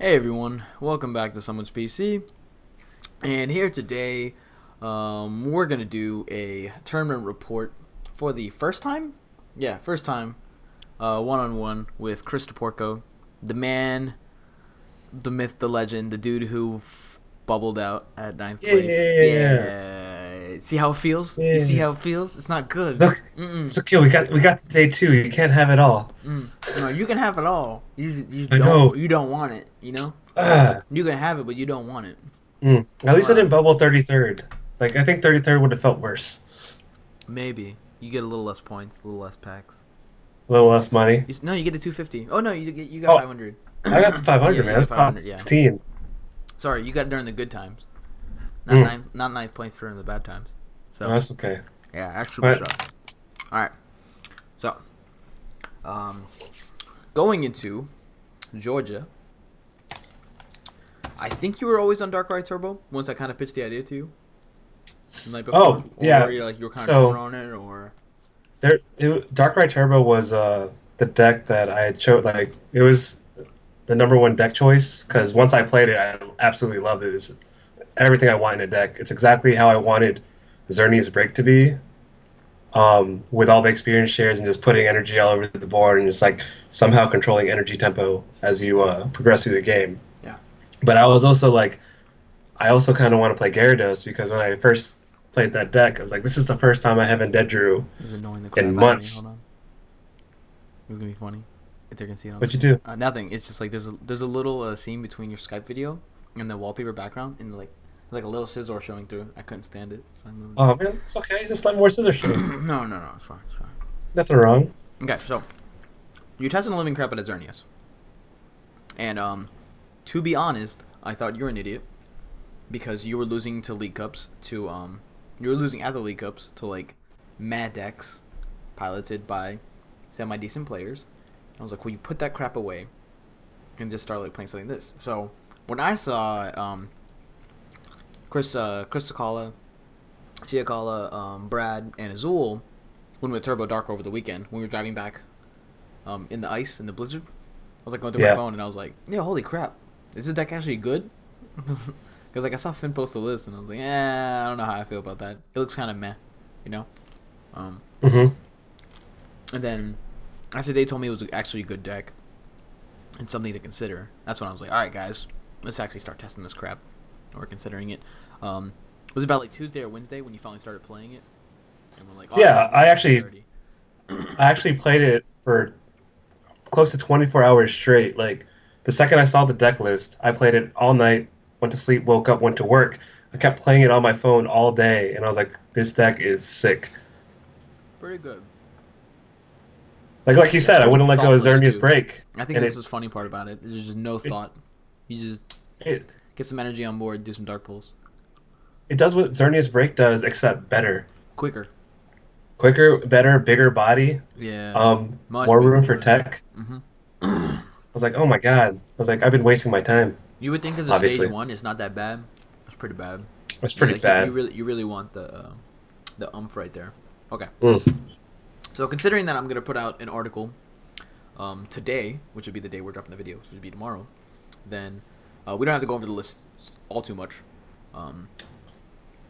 Hey everyone, welcome back to Someone's PC. And here today, we're gonna do a tournament report for the first time. Yeah, first time, one-on-one with Chris DePorco, the man, the myth, the legend, the dude who bubbled out at ninth place. Yeah, Yeah, see how it feels? You see yeah. how it feels? It's not It's good. okay. It's okay. We got to day two. You can't have it all. No, you can have it all. You I don't know. you don't want it. You know, Ah, you can have it, but you don't want it. At least I Wow. didn't bubble 33rd. Like I think 33rd would have felt worse. Maybe you get a little less points, a little less packs. A little less money. No, you get the 250. Oh no, you got Oh, 500. I got the Yeah, 500, man. you got That's top 500. Yeah. 16. Sorry, you got it during the good times. Mm, Not ninth place during the bad times. no, So that's okay. yeah, actually, But what's up? All right. So, um, going into Georgia, I think you were always on Darkrai Turbo. Once I kind of pitched the idea to you the night before, yeah. or you were kind of torn So on it, or Darkrai Turbo was the deck that I chose. Like it was the number one deck choice because once I played it, I absolutely loved it. It's everything I want in a deck. It's exactly how I wanted Zernia's Break to be, with all the experience shares and just putting energy all over the board and just like somehow controlling energy tempo as you progress through the game. yeah, But I was also like, I also kind of want to play Gyarados because when I first played that deck, I was like, this is the first time I haven't dead drew this is annoying the in crap out of me. Hold months. on, this is gonna be funny if they can see it on What'd you screen. do? Nothing. It's just like there's a little scene between your Skype video and the wallpaper background, and like a little scissor showing through. I couldn't stand it, so I moved Oh man, it's okay. Just let more scissor it. show. No, it's fine, it's fine. Nothing wrong. Okay, so you're testing the living crap out of Xerneas, and to be honest, I thought you were an idiot because you were losing to League Cups to you were losing at the League Cups to like mad decks piloted by semi decent players. I was like, well, you put that crap away and just start like playing something like this. So when I saw Chris Sakala, Siakala, Brad, and Azul when we went Turbo Dark over the weekend when we were driving back in the ice in the blizzard, I was like going through my Yeah. phone and I was like, yeah, holy crap, is this deck actually good? Because like I saw Finn post the list and I was like, I don't know how I feel about that. It looks kind of meh, you know. Um, Mm-hmm. and then after they told me it was actually a good deck and something to consider, that's when I was like, all right, guys, let's actually start testing this crap or considering it. Was it about like Tuesday or Wednesday when you finally started playing it? And we're like, oh, Yeah, this deck is dirty. I actually played it for close to 24 hours straight. Like the second I saw the deck list, I played it all night, went to sleep, woke up, went to work. I kept playing it on my phone all day, and I was like, this deck is sick. Pretty good. Like you said, I Pretty wouldn't let go of thoughtless Zernia's too. break, I think and this was funny part about it. There's just no it thought. You just it, get some energy on board, do some dark pulls. it does what Zernia's break does, except better, Quicker. quicker, better, bigger body, Yeah. Much more bigger room for body. tech. Mm-hmm. I was like, oh my god. I was like, I've been wasting my time. You would think as a stage Obviously, one, it's not that bad. It's pretty bad. it was Yeah, pretty like bad. you really want the right there. Okay. Mm. So considering that I'm gonna put out an article today, which would be the day we're dropping the video, which would be tomorrow, then we don't have to go over the list all too much. Um,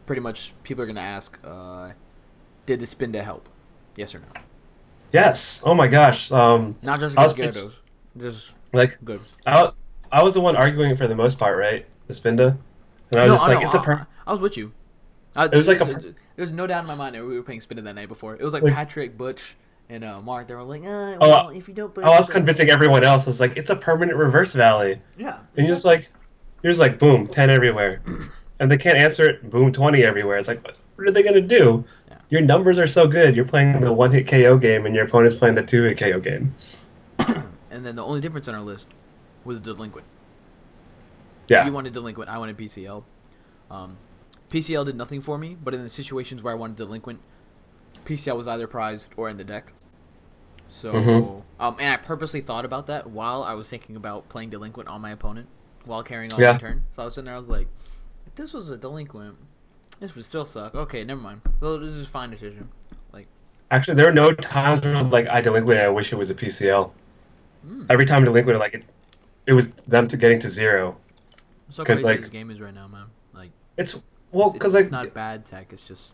Pretty much, people are gonna ask, did the spin to help? Yes or no? Yes. Oh my gosh. Not just I was against pitch- Gyarados. Just like good. I, I was the one arguing for the most part, right? The Spinda, and I was No, just I like, know. it's a per. I was with you. It was like a per- There's no doubt in my mind that we were playing Spinda that night before. It was like like. Patrick, Butch, and Mark. They were like, Oh, well, if you don't put I it was together. convincing everyone else. I was like, it's a permanent reverse valley, Yeah, and exactly. you're just like, boom, 10 everywhere, and they can't answer it. Boom, 20 everywhere. It's like, what are they gonna do? Yeah. Your numbers are so good. You're playing the one hit KO game, and your opponent's playing the 2 hit KO game. And then the only difference on our list was Delinquent. Yeah. You wanted Delinquent, I wanted PCL. PCL did nothing for me, but in the situations where I wanted Delinquent, PCL was either prized or in the deck. Mm-hmm. So, and I purposely thought about that while I was thinking about playing Delinquent on my opponent while carrying on my Yeah. turn. So I was sitting there, I was like, if this was a Delinquent, this would still suck. Okay, never mind. So this is a fine decision. Like, Actually, there are no times where like I delinquent. I wish it was a PCL. hmm. Every time I delinquent, like it was them to getting to zero. That's how Because crazy like this game is right now, man. Like, it's well, because it's like not bad tech. It's just,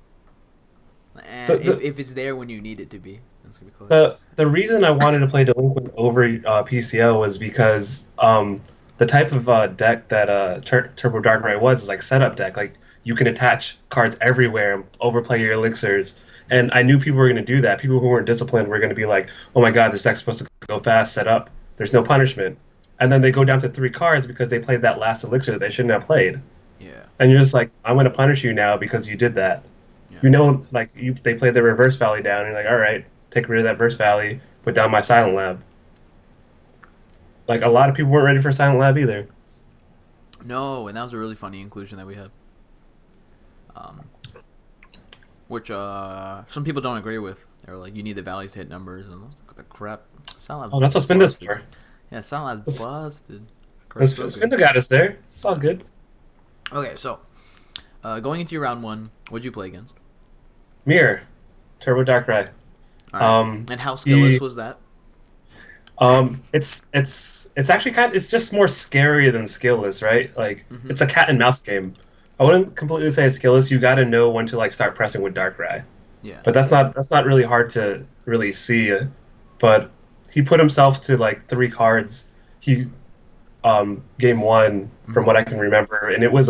the, if it's there when you need it to be, that's gonna be close. the reason I wanted to play Delinquent over PCO was because the type of deck that Turbo Darkrai was is like setup deck. Like you can attach cards everywhere and overplay your elixirs. And I knew people were going to do that. People who weren't disciplined were going to be like, "Oh my God, this deck's supposed to go fast, set up. There's no punishment." And then they go down to 3 cards because they played that last elixir that they shouldn't have played. Yeah, And you're just like, "I'm going to punish you now because you did that." yeah. You know, like they played the reverse valley down, and you're like, all right, take rid of that verse valley, put down my silent lab. Like a lot of people weren't ready for silent lab either. No, and that was a really funny inclusion that we had. Um, which some people don't agree with. They're like, you need the valleys to hit numbers, and I was like, what the crap? Silent Oh, that's what Spinda's busted. for. Yeah, Silent That's- busted. Spinda got us there. It's all good. Okay, so going into your round one, what'd you play against? Mirror, Turbo Darkrai. All right. And how skillless he- was that? It's actually it's just more scary than skillless, right? Like it's a cat and mouse game. I wouldn't completely say it's skillless. You got to know when to like start pressing with Darkrai. Yeah. But that's not really hard to really see. But he put himself to like 3 cards. He game one from what I can remember, and it was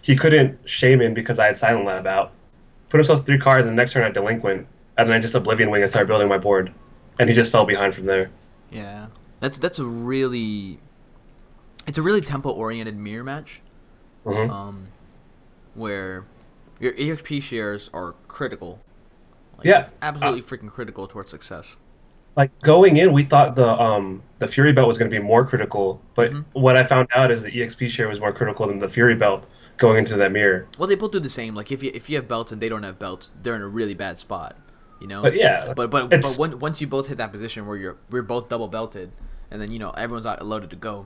he couldn't Shaman because I had Silent Lab out. Put himself 3 cards, and the next turn I Delinquent, and then I just Oblivion Wing and started building my board, and he just fell behind from there. Yeah. That's a really tempo oriented mirror match. Mm-hmm. Where your EXP shares are critical. Like, Yeah. absolutely freaking critical towards success. Like going in, we thought the Fury Belt was going to be more critical, but what I found out is the EXP share was more critical than the Fury Belt going into that mirror. Well, they both do the same. Like if you have belts and they don't have belts, they're in a really bad spot. You know. But yeah, But once you both hit that position where we're both double belted, and then everyone's loaded to go.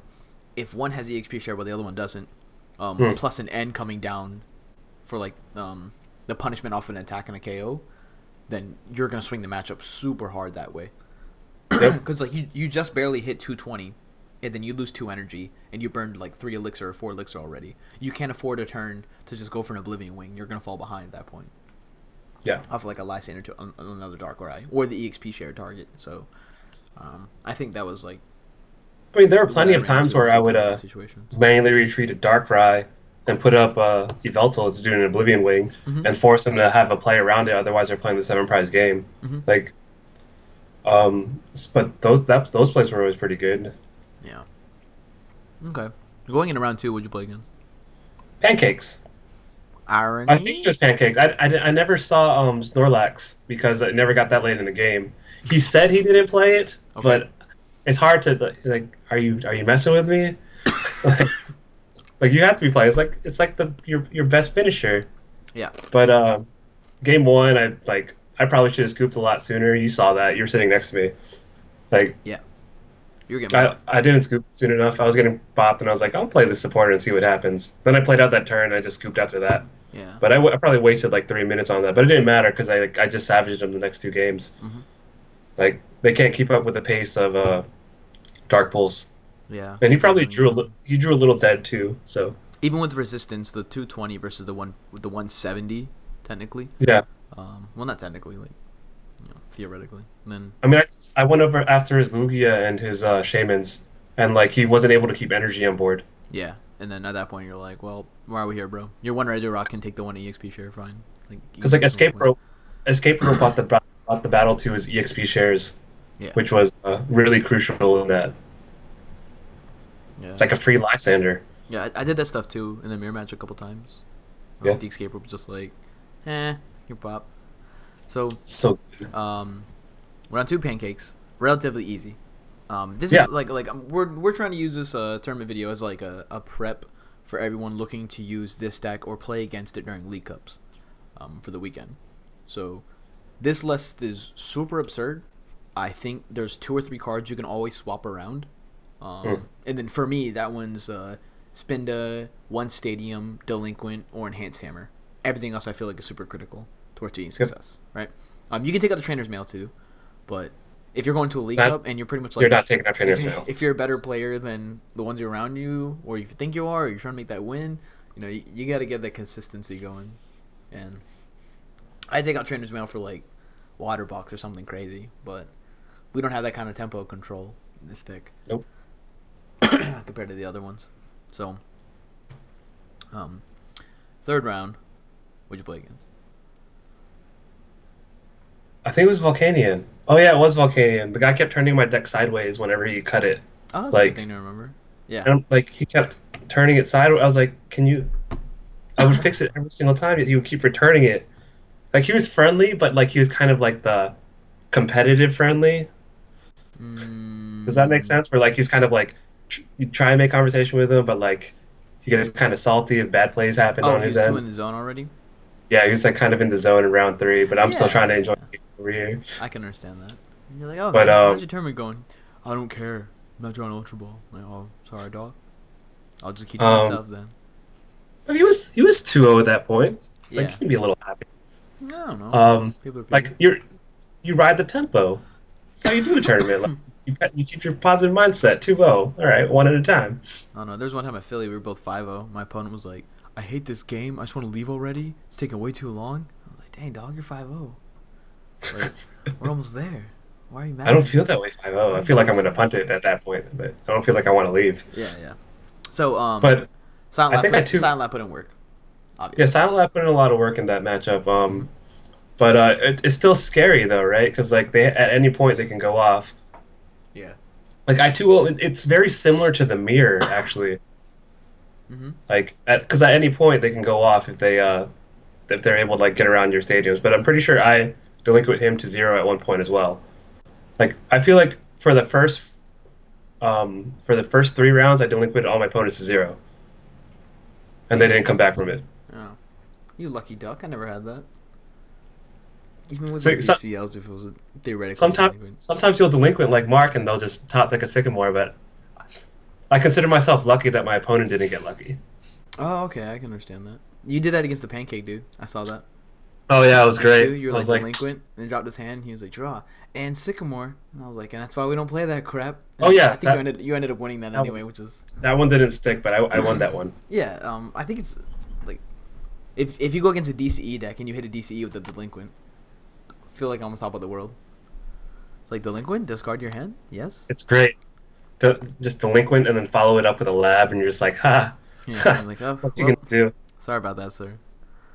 If one has EXP share while the other one doesn't, plus an N coming down for like the punishment off an attack and a KO, then you're gonna swing the matchup super hard that way. Because like you just barely hit 220, and then you lose 2 energy, and you burned like 3 elixir or 4 elixir already. You can't afford a turn to just go for an Oblivion Wing. You're gonna fall behind at that point. Yeah. Off like a Lysander to another Darkrai or the EXP share target. So I think that was like. I mean, there were plenty of times where I would manually retreat a Darkrai and put up Yveltal to do an Oblivion Wing and force them to have a play around it. Otherwise, they're playing the 7-prize game. Like, but those plays were always pretty good. Yeah. Okay. Going in round 2, what'd you play against? Pancakes. Irony? I think it was Pancakes. I never saw Snorlax because I never got that late in the game. He said he didn't play it, but it's hard to like. Are you messing with me? like you have to be playing. It's like your best finisher. Yeah. But game one, I probably should have scooped a lot sooner. You saw that. You were sitting next to me. Like yeah. You were getting. I didn't scoop soon enough. I was getting bopped, and I was like, I'll play this supporter and see what happens. Then I played out that turn, and I just scooped after that. Yeah. But I probably wasted like 3 minutes on that. But it didn't matter because I just savaged them the next 2 games. Like they can't keep up with the pace of Dark Pulse. Yeah. And he probably drew a little dead too. So even with resistance, the 220 versus the 170, technically. Yeah. Well, not technically, like theoretically. And then I mean, I went over after his Lugia and his Shamans, and like he wasn't able to keep energy on board. Yeah. And then at that point, you're like, well, why are we here, bro? Your one Ready Rock can take the 1 EXP share, fine. Because like Escape Rope bought the battle to his EXP shares, which was really crucial in that. Yeah. It's like a free Lysander. Yeah, I did that stuff too in the mirror match a couple times. Yeah. The Escape Rope was just like, your pop. So good. Round 2 Pancakes, relatively easy. This is like we're trying to use this tournament video as like a prep for everyone looking to use this deck or play against it during League Cups for the weekend. So this list is super absurd. I think there's 2 or 3 cards you can always swap around. And then for me, that one's Spinda, 1 Stadium, Delinquent, or Enhanced Hammer. Everything else I feel like is super critical towards achieving success, right? You can take out the Trainer's Mail too, but If you're going to a League Not, Cup and you're pretty much you're like, not taking out trainers now. if you're a better player than the ones around you, or you think you are, or you're trying to make that win, you got to get that consistency going. And I take out trainers mail for like water box or something crazy, but we don't have that kind of tempo control in this deck. Nope. Compared to the other ones. So, third round, what'd you play against? I think it was Volcanion. Oh yeah, it was Volcanion. The guy kept turning my deck sideways whenever he cut it. Oh, that's a Like, good thing to remember. Yeah. and like he kept turning it sideways. I was like, "Can you?" I would fix it every single time. Yet he would keep returning it. Like he was friendly, but like he was kind of like the competitive friendly. Does that make sense? Where like he's kind of like you try and make conversation with him, but like he gets kind of salty if bad plays happen on his he's end. two in the zone already? Yeah, he was like kind of in the zone in round 3, but I'm still Yeah. trying to enjoy the game over here. I can understand that. And you're like, oh, But, how's your tournament going? I don't care. I'm not drawing Ultra Ball. I'm like, oh, sorry, dog. I'll just keep to myself then. But he was 2-0 at that point. Like Yeah. you can be a little happy. I don't know. People are people. Like you ride the tempo. That's how you do a tournament. Like you keep your positive mindset. 2-0. All right, one at a time. I don't know. There's one time at Philly, we were both 5-0. My opponent was like, I hate this game. I just want to leave already. It's taking way too long. I was like, dang, dog, you're 5-0. Like, we're almost there. Why are you mad? I don't feel that way 5-0. I feel like I'm gonna punt it at that point, but I don't feel like I want to leave. Yeah. So, But Silent I think Silent Lab put in work. Obviously. yeah, Silent Lab put in a lot of work in that matchup. But it's still scary though, right? Because like they at any point they can go off. Yeah. Like I2-0, it's very similar to the mirror actually. Mm-hmm. Like because at any point they can go off if they're able to like get around your stadiums. But I'm pretty sure I delinquent him to 0 at one point as well. Like I feel like for the first 3 rounds I delinquented all my opponents to 0, and they didn't come back from it. Oh. You lucky duck. I never had that. Even with So- my BCLs, if it was a theoretical. Sometimes you'll delinquent like Mark and they'll just top deck a Sycamore, but I consider myself lucky that my opponent didn't get lucky. Oh, okay. I can understand that. You did that against the Pancake dude. I saw that. Oh yeah, it was great. You I were was like delinquent and dropped his hand. He was like, draw. And Sycamore. And I was like, and that's why we don't play that crap. And Oh, yeah, I think you ended up winning that anyway, which is. that one didn't stick, but I won that one. Yeah, I think it's like if you go against a DCE deck and you hit a DCE with the delinquent, I feel like I'm on top of the world. It's like delinquent, discard your hand. Yes. It's great. Just delinquent and then follow it up with a lab, and you're just like, ha. Yeah. I'm like, oh, What's you gonna do? sorry about that, sir.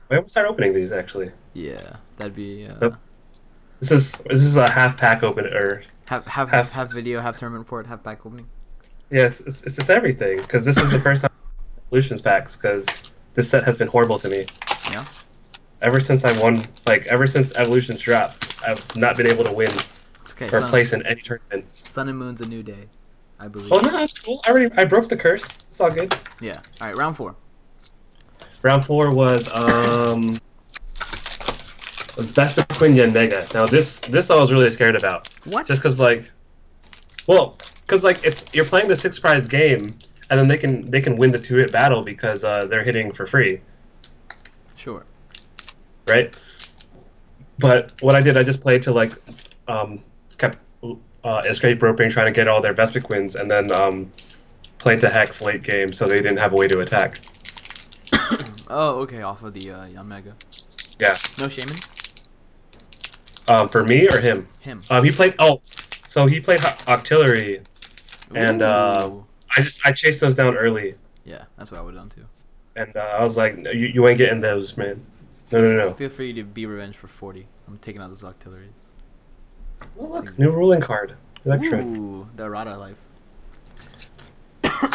Wait, we'll start opening these actually. Yeah, that'd be. This is a half pack open or Have video, have tournament report, have pack opening. yeah, it's just everything because this is the first time Evolutions packs because this set has been horrible to me. Yeah. Ever since I won, like ever since Evolutions dropped, I've not been able to win It's okay. or place in any tournament. Sun and Moon's a new day, I believe. Oh no, that's cool. I broke the curse. It's all good. Yeah. All right, round 4. Round 4 was Vespa Queen Yanmega. Now this I was really scared about. What? Just because you're playing the 6 prize game and then they can win the 2-hit battle because they're hitting for free, Sure. right? But what I did, I just played to like kept escape roping, trying to get all their Vespiquins, and then played to Hex late game so they didn't have a way to attack. Oh, okay. Off of the Yanmega. Yeah. No Shaman. For me or him? Him. He played Octillery, and Ooh. I chased those down early, Yeah, that's what I would have done too. and I was like, no, you ain't getting those, man. No. Feel free to be revenged for 40. I'm taking out those Octilleries. Well, look, new ruling card. Electric. Ooh, the Rada life.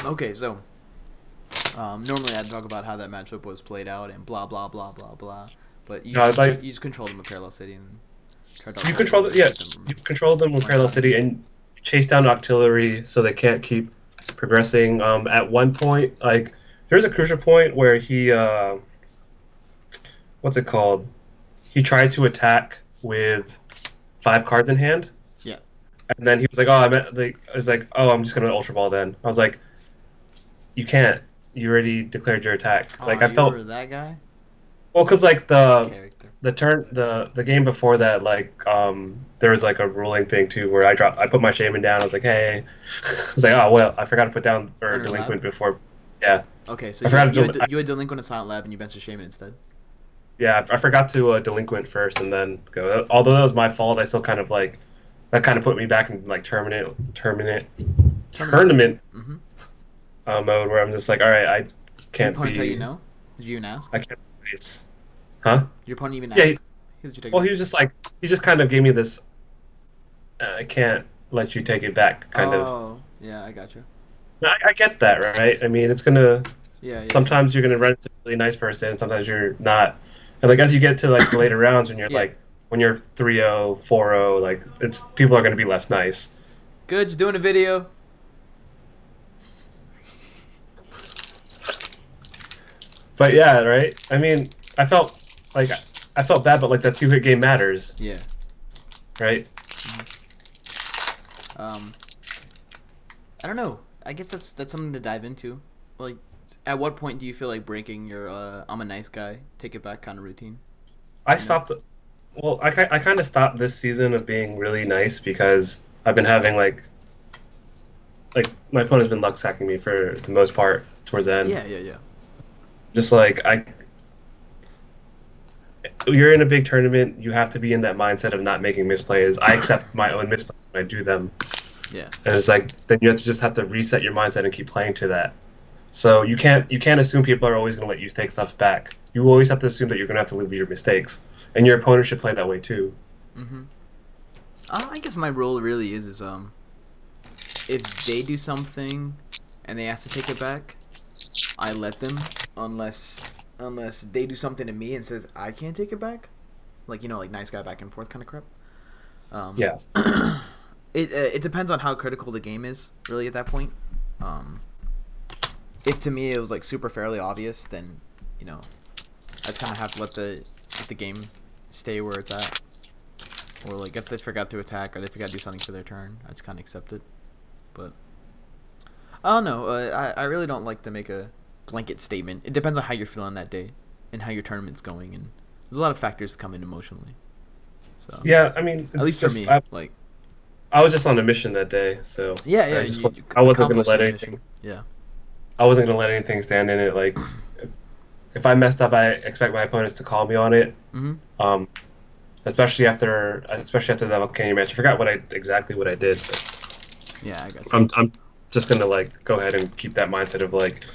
Okay, so normally I'd talk about how that matchup was played out and blah blah blah blah blah. But you, No, I'd like- you just controlled them with Parallel City and tried to You control outsmart the, yeah, them. you control them with Parallel City and chase down Octillery so they can't keep progressing. At one point, like there's a crucial point where he what's it called? He tried to attack with 5 cards in hand. Yeah. And then he was like, I'm just gonna Ultra Ball then. I was like, you can't. You already declared your attack. Like I you felt were that guy. well, cause like the Character. the game before that, like there was like a ruling thing too where I put my shaman down. I was like, hey, I was like, oh well, I forgot to put down or On your lab. delinquent before. Yeah, Okay, so I forgot to you had delinquent in silent lab and you benched a shaman instead. yeah, I forgot to delinquent first and then go. Although that was my fault, I still kind of like that kind of put me back in like tournament Mm-hmm. mode where I'm just like, all right, I Your can't opponent tell you be, no? Did you even ask? I can't place, huh? Your opponent even Yeah. asked? Did you take it Well, back? he was just like he just kind of gave me this. I can't let you take it back, kind of. Oh, yeah, I got you. I get that, right? I mean, it's gonna. Yeah, yeah, yeah. Sometimes you're gonna run into a really nice person, and sometimes you're not. And like as you get to like the later rounds, Yeah. when you're 3-0, 4-0, like it's people are gonna be less nice. Good, just doing a video. But yeah, right. I mean, like I felt bad, but like that 2-hit game matters, Yeah. right? Um, I don't know. I guess that's something to dive into. Like, at what point do you feel like breaking your I'm a nice guy, take it back kind of routine? I You know? stopped. Well, I kind of stopped this season of being really nice because I've been having like my opponent's been luck sacking me for the most part towards the end. Yeah, yeah, yeah. Just like you're in a big tournament, you have to be in that mindset of not making misplays. I accept my own misplays when I do them, Yeah. and it's like then you have to reset your mindset and keep playing to that. So you can't assume people are always going to let you take stuff back. You always have to assume that you're going to have to live with your mistakes, and your opponent should play that way too. Mm-hmm. I guess my rule really is if they do something and they ask to take it back, I let them unless they do something to me and says I can't take it back, like like nice guy back and forth kind of crap. Yeah. It depends on how critical the game is really at that point. If to me it was like super fairly obvious, then I just kind of have to let the game stay where it's at. Or like if they forgot to attack or they forgot to do something for their turn, I just kind of accept it. But I don't know. I really don't like to make a blanket statement. It depends on how you're feeling that day and how your tournament's going, and there's a lot of factors that come in emotionally. So Yeah, I mean, it's at least just for me, like I was just on a mission that day, so yeah, yeah, you I wasn't gonna accomplished let the anything. mission. Yeah, I wasn't gonna let anything stand in it. Like, if I messed up, I expect my opponents to call me on it. mm-hmm. Um, especially after that Volcano match. I forgot exactly what I did. But Yeah, I got you. I'm just gonna like go ahead and keep that mindset of like,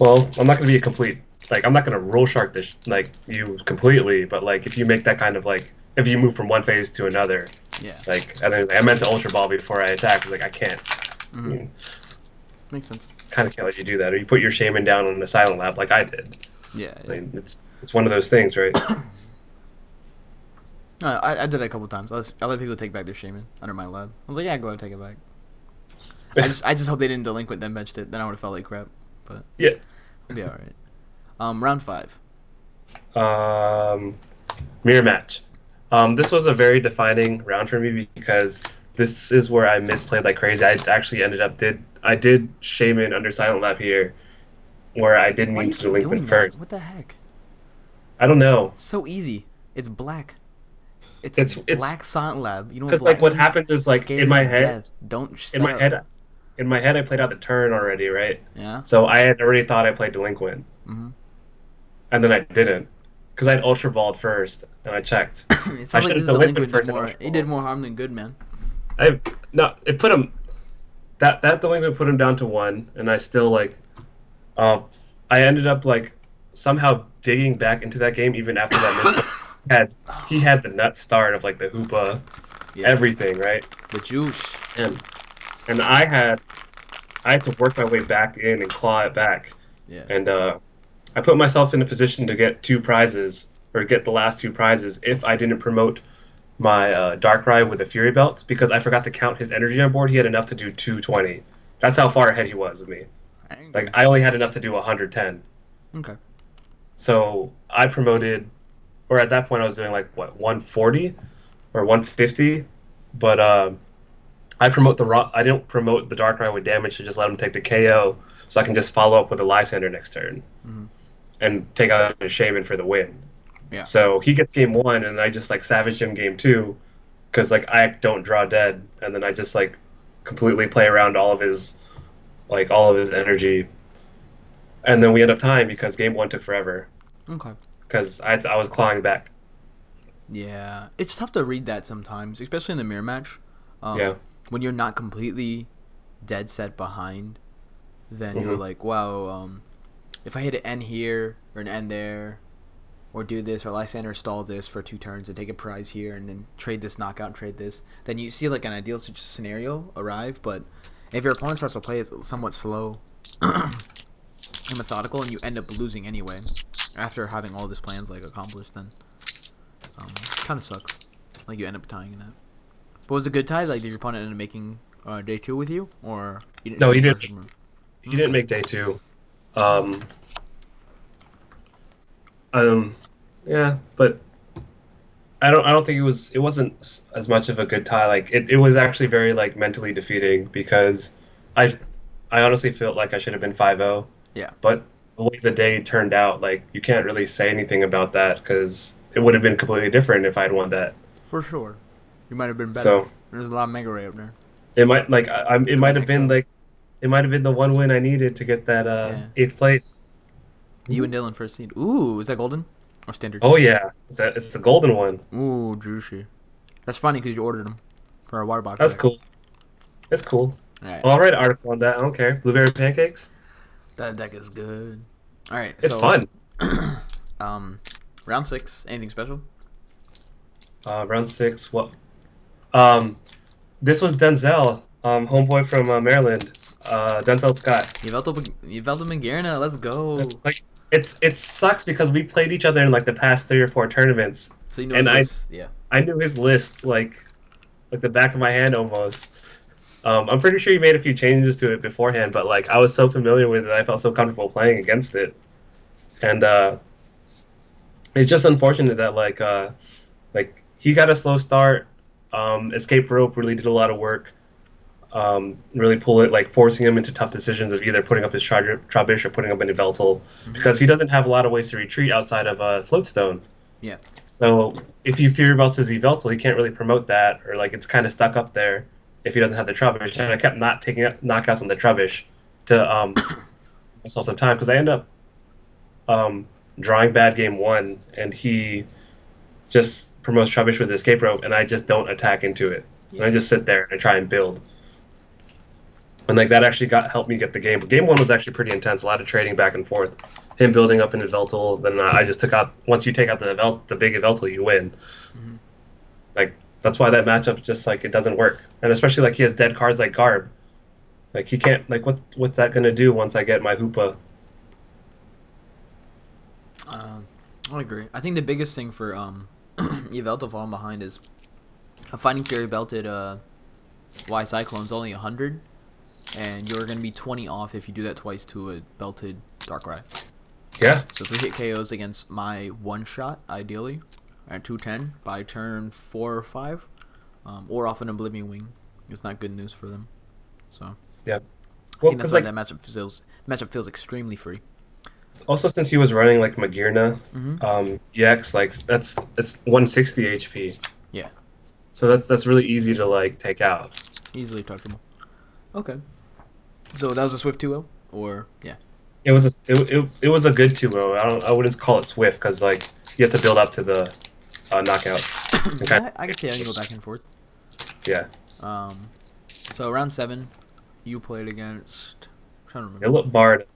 well, I'm not gonna be a complete like I'm not gonna roll shark this like you completely, but like if you make that kind of like if you move from one phase to another, Yeah, like and then I meant to ultra ball before I attacked. Like I can't. I mm-hmm. mean, Makes sense. kind of can't let you do that, or you put your shaman down on the silent lab like I did. Yeah, I yeah. mean, it's one of those things, right? I did it a couple times. I let people take back their shaman under my lab. I was like, yeah, go ahead and take it back. I just hope they didn't delinquent then benched it. Then I would have felt like crap. But Yeah. it'll be all right. Round 5. Mirror match. This was a very defining round for me because this is where I misplayed like crazy. I actually I did shaman under silent lab here, where I didn't Why do mean you to keep delinquent doing first. that? What the heck? I don't know. It's so easy. It's black. It's It's a black silent lab. You know what because black like what means? happens is like Scared in my to head, death. Don't in set my up. head, in my head, I played out the turn already, right? Yeah. So I had already thought I played delinquent, Mm-hmm. and then I didn't because I'd ultra balled first and I checked. It I sounds like should this have delinquent delinquent did first and more. ultra He did balled. more harm than good, man. I no, it put him that delinquent put him down to 1, and I still like, I ended up like somehow digging back into that game even after that miss. He had the nut start of like the hoopa, Yeah. everything right, The juice. and and I had to work my way back in and claw it back, Yeah. and I put myself in a position to get 2 prizes or get the last 2 prizes if I didn't promote my Darkrai with the Fury Belt because I forgot to count his energy on board. He had enough to do 220. That's how far ahead he was of me. Like I only had enough to do 110. Okay. So I promoted, or at that point I was doing like what 140 or 150, but I didn't promote the Darkrai with damage to just let him take the KO, so I can just follow up with a Lysander next turn Mm-hmm. and take out a Shaman for the win. Yeah. So he gets game one, and I just like savage him game two, because like I don't draw dead, and then I just like completely play around all of his energy, and then we end up tying because game one took forever Okay. because I was clawing back. Yeah, it's tough to read that sometimes, especially in the mirror match. Yeah. When you're not completely dead set behind, then you're Hmm. like, wow, if I hit an N here or an N there, or do this, or Lysander stall this for 2 turns and take a prize here, and then trade this knockout and trade this, then you see like an ideal scenario arrive. But if your opponent starts to play it somewhat slow and methodical, and you end up losing anyway after having all this plans like accomplished, then kind of sucks. Like you end up tying in that. But was it a good tie? Like did your opponent end up making day two with you, or you didn't No, see he him didn't. first round? He didn't Okay. make day two. Um, um, yeah, but I don't think it wasn't as much of a good tie. Like it was actually very like mentally defeating because I I honestly felt like I should have been 5-0, Yeah, but the way the day turned out, like you can't really say anything about that because it would have been completely different if I'd won that. for sure. You might have been better. So There's a lot of Mega Ray up there. it might like it Could have been might have been XL. like it might have been the one win I needed to get that Yeah. eighth place. You and Dylan first seed. Ooh, is that golden or standard? Oh yeah, it's the golden one. Ooh, juicy. That's funny because you ordered them for a water box That's deck. cool. It's cool. All right, Well, I'll write an article on that. I don't care. Blueberry pancakes. that deck is good. All right, It's so fun. um, round 6. Anything special? Round six. What? Um, this was Denzel, homeboy from Maryland. Denzel Scott. Yveltal Magarna, let's go. Like it sucks because we played each other in like the past 3 or 4 tournaments, So you know and this. Yeah. I knew his list like the back of my hand almost. I'm pretty sure he made a few changes to it beforehand, but like I was so familiar with it, I felt so comfortable playing against it, and it's just unfortunate that like he got a slow start. Escape rope really did a lot of work. Really pull it, like forcing him into tough decisions of either putting up his Trubbish or putting up an Yveltal, because he doesn't have a lot of ways to retreat outside of a Floatstone. Yeah. So if you fear about his Yveltal, he can't really promote that, or like it's kind of stuck up there if he doesn't have the Trubbish. And I kept not taking knockouts on the Trubbish to myself some time because I end up drawing bad game one, and he just promotes Trubbish with escape rope, and I just don't attack into it. And I just sit there and try and build. And like that actually helped me get the game. But game one was actually pretty intense. A lot of trading back and forth. Him building up an Yveltal, then I just took out. Once you take out the big Yveltal, you win. Mhm. Like that's why that matchup just like it doesn't work. And especially like he has dead cards like Garb. Like he can't like what's that gonna do once I get my Hoopa? I agree. I think the biggest thing for Yveltal falling behind is a Fighting Fury belted Y Cyclone's only 100, and you're gonna be 20 off if you do that twice to a belted Darkrai. Yeah. So 3 hit KOs against my one shot, ideally, at 210 by turn 4 or 5, or off an Oblivion Wing. It's not good news for them. So Yeah. I Well, think that's because why like that matchup feels extremely free. also since he was running like Magirna, Mm-hmm. EX like it's 160 HP. Yeah, So that's really easy to like take out. easily touchable. Okay. So that was a Swift 2-0? Or, yeah. It was a good 2-0. I wouldn't call it swift because like you have to build up to the knockouts. Okay. I can see I can go back and forth. Yeah. So round 7, you played against. I'm trying to remember. Philip Bard.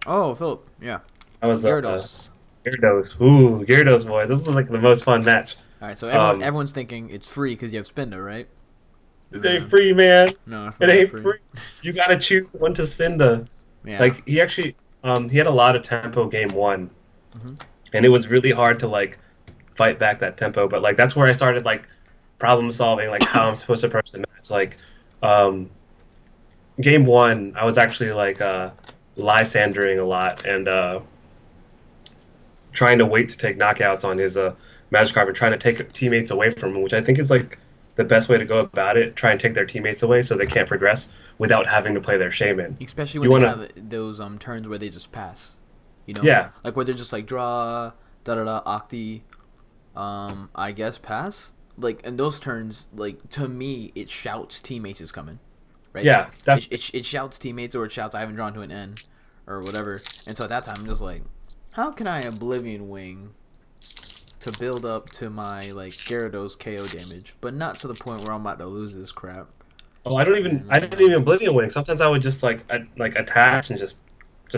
Oh, Philip. Yeah. That was Gyarados. Gyarados. Ooh, Gyarados boys. This was like the most fun match. All right. So Um, everyone's thinking it's free because you have Spinda, right? It ain't free, man. No, it's It not ain't free. free. You gotta choose when to spin the. Yeah. Like he actually, he had a lot of tempo game one, Mhm. and it was really hard to like fight back that tempo. But like that's where I started like problem solving, like how I'm supposed to approach the match. Like, game one, I was actually like Lysandering a lot and trying to wait to take knockouts on his Magikarp and trying to take teammates away from him, which I think is like the best way to go about it. Try and take their teammates away so they can't progress without having to play their Shaman. Especially You when they wanna- have those turns where they just pass. You know? Yeah. Like where they're just like draw, da da da, Octi, I guess pass. Like in those turns, like to me, it shouts teammates is coming, right? Yeah, It shouts teammates or it shouts I haven't drawn to an N, or whatever. And so at that time, I'm just like, how can I Oblivion Wing to build up to my like Gyarados KO damage, but not to the point where I'm about to lose this crap. Oh, I didn't even Oblivion Wing. Sometimes I would just like attach and just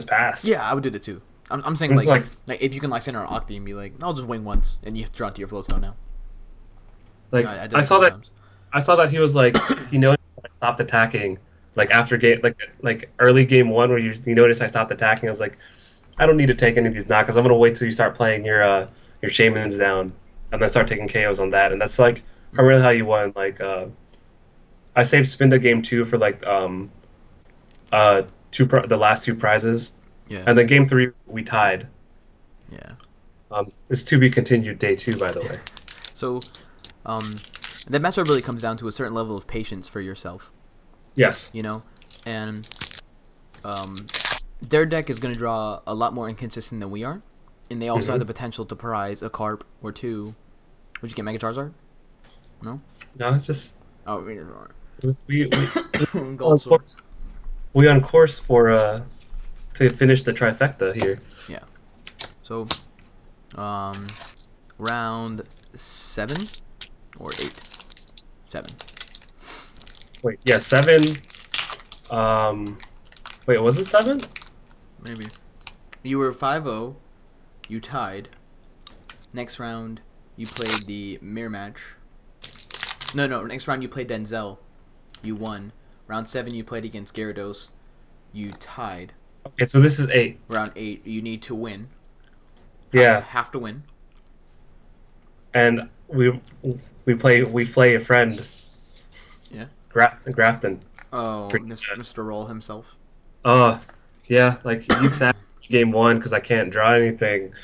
pass. Yeah, I would do that too. I'm saying It's like if you can like send her an Octi and be like, I'll just wing once, and you have to draw to your float stone now. Like I did I saw that sometimes. I saw that he was like he noticed I stopped attacking like after game like early game one where you noticed I stopped attacking. I was like, I don't need to take any of these knockouts. I'm gonna wait till you start playing your shamans down and then start taking KOs on that. And that's like primarily how you won. Like I saved Spinda game two for like the last two prizes. Yeah. And then game three we tied. Yeah. It's to be continued day two, by the way. So, that matchup really comes down to a certain level of patience for yourself. Yes. You know, and their deck is going to draw a lot more inconsistent than we are, and they also have the potential to prize a Carp or two. Would you get Mega Charizard? No. No, just Oh, we Gold Sword. we on course for to finish the trifecta here. Yeah. So, round 7 or 8? 7. Wait, yeah, 7. Wait, was it 7? Maybe. You were 5-0. You tied. Next round, you played the mirror match. No. Next round, you played Denzel. You won. Round 7, you played against Gyarados. You tied. Okay, so this is 8. Round 8, you need to win. Yeah. Have to win. And we play a friend. Yeah. Grafton. Oh, Mr. Roll himself. Yeah, like he sat game 1 because I can't draw anything,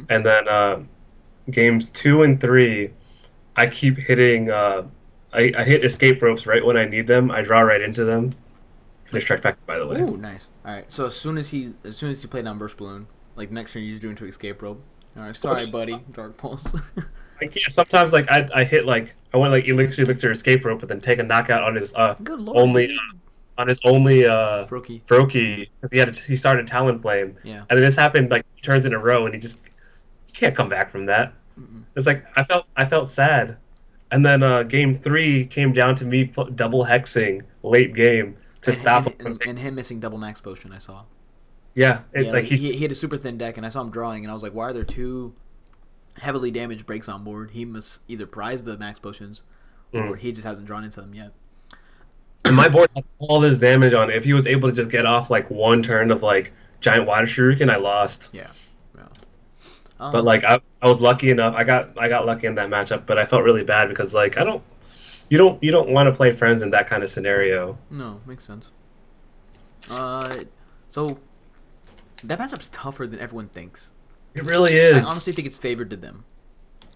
and then games 2 and 3, I keep hitting. I hit escape ropes right when I need them. I draw right into them. Finish trifecta, by the way. Ooh, nice. All right. So as soon as he played down Burst Balloon, like next turn, you just do into escape rope. All right. Sorry, buddy. Dark Pulse. I can't. Sometimes like I hit like I went like elixir escape rope, but then take a knockout on his Good Lord, only Froakie because he started Talonflame. Yeah. And then this happened like 2 turns in a row, and you can't come back from that. It's like I felt sad, and then game 3 came down to me double hexing late game to stop him and him missing double max potion. I saw. Yeah, he had a super thin deck, and I saw him drawing, and I was like, why are there 2 heavily damaged breaks on board? He must either prize the max potions, or he just hasn't drawn into them yet. And my board had all this damage on it. If he was able to just get off like 1 turn of like giant water shuriken, I lost. Yeah. But like I was lucky enough. I got lucky in that matchup, but I felt really bad because like you don't want to play friends in that kind of scenario. No, makes sense. So that matchup's tougher than everyone thinks. It really is. I honestly think it's favored to them.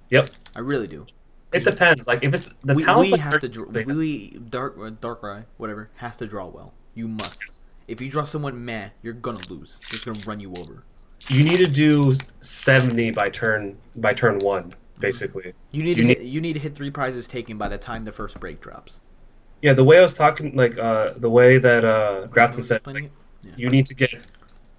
Yep. I really do. It depends. Like if it's the we have to Darkrai whatever has to draw well. You must. If you draw someone meh, you're gonna lose. They're just gonna run you over. You need to do 70 by turn 1, basically. You need to hit 3 prizes taken by the time the first break drops. Yeah, the way I was talking, like the way that Grafton said, like, you need to get,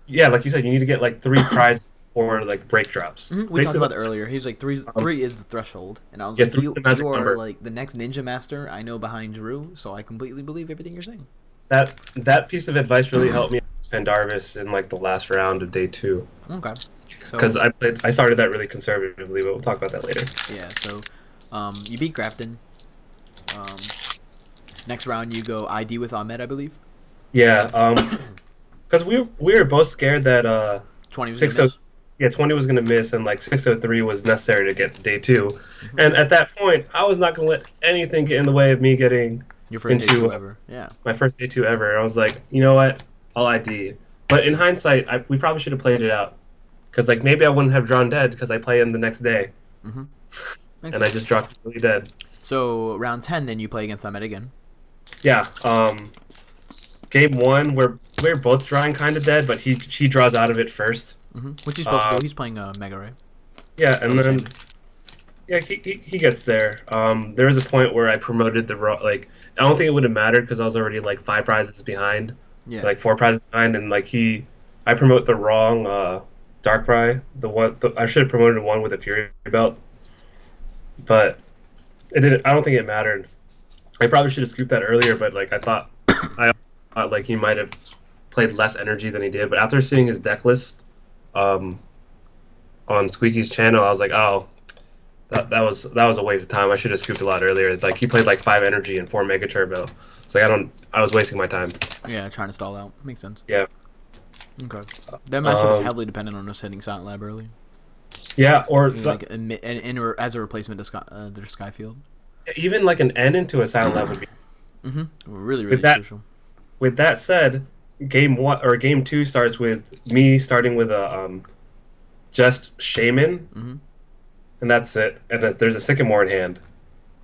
like you said, you need to get like 3 prizes for like break drops. We talked about it earlier. He was like 3 is the threshold, and I was like, you are like the next ninja master I know behind Drew, so I completely believe everything you're saying. That piece of advice really helped me Pandarvis in like the last round of day 2. Okay. Because I started that really conservatively, but we'll talk about that later. Yeah. So, you beat Grafton. Next round you go ID with Ahmed, I believe. Yeah. Because we were both scared that 20 was gonna miss. Yeah, 20 was gonna miss, and like 603 was necessary to get day 2. And at that point, I was not gonna let anything get in the way of me getting your first day 2 ever. Yeah. My first day 2 ever. I was like, you know what? I'll ID. But in hindsight, we probably should have played it out. Because like maybe I wouldn't have drawn dead because I play him the next day. And sense. I just dropped really dead. So round 10, then you play against Ahmed again. Yeah. Game 1, we're both drawing kind of dead, but he draws out of it first. Which he's supposed to do. He's playing Mega Ray. Yeah, and Early then Shaming. yeah, he gets there. There was a point where I promoted the wrong. Like, I don't think it would have mattered because I was already like 5 prizes behind, Yeah. like 4 prizes behind, and like I promote the wrong Darkrai. I should have promoted one with a Fury belt, but it didn't. I don't think it mattered. I probably should have scooped that earlier, but like I thought like he might have played less energy than he did. But after seeing his deck list, um, on Squeaky's channel, I was like, oh, that was a waste of time. I should have scooped a lot earlier. Like he played like 5 energy and 4 Mega Turbo. It's like I was wasting my time. Yeah, trying to stall out. Makes sense. Yeah. Okay. That matchup is Um. heavily dependent on us hitting Silent Lab early. Yeah. Or Like as a replacement to their Skyfield. even like an N into a silent lab would be. Mm-hmm. Really, With really that crucial. with that said, game 2 starts with me starting with a just Shaman, Mm-hmm. and that's it. And there's a Sycamore in hand.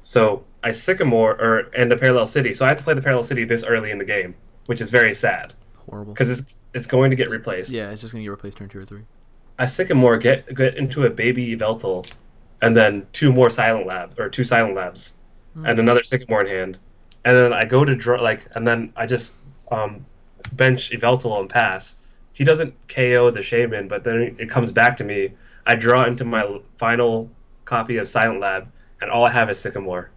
So I Sycamore and a Parallel City. So I have to play the Parallel City this early in the game, which is very sad Horrible. because it's going to get replaced. Yeah, it's just gonna get replaced turn 2 or 3. I Sycamore get into a baby Yveltal, and then 2 Silent Labs, and Okay. another Sycamore in hand, and then I go to draw and then I just bench Yveltal and pass. He doesn't KO the Shaman, but then it comes back to me. I draw into my final copy of Silent Lab, and all I have is Sycamore.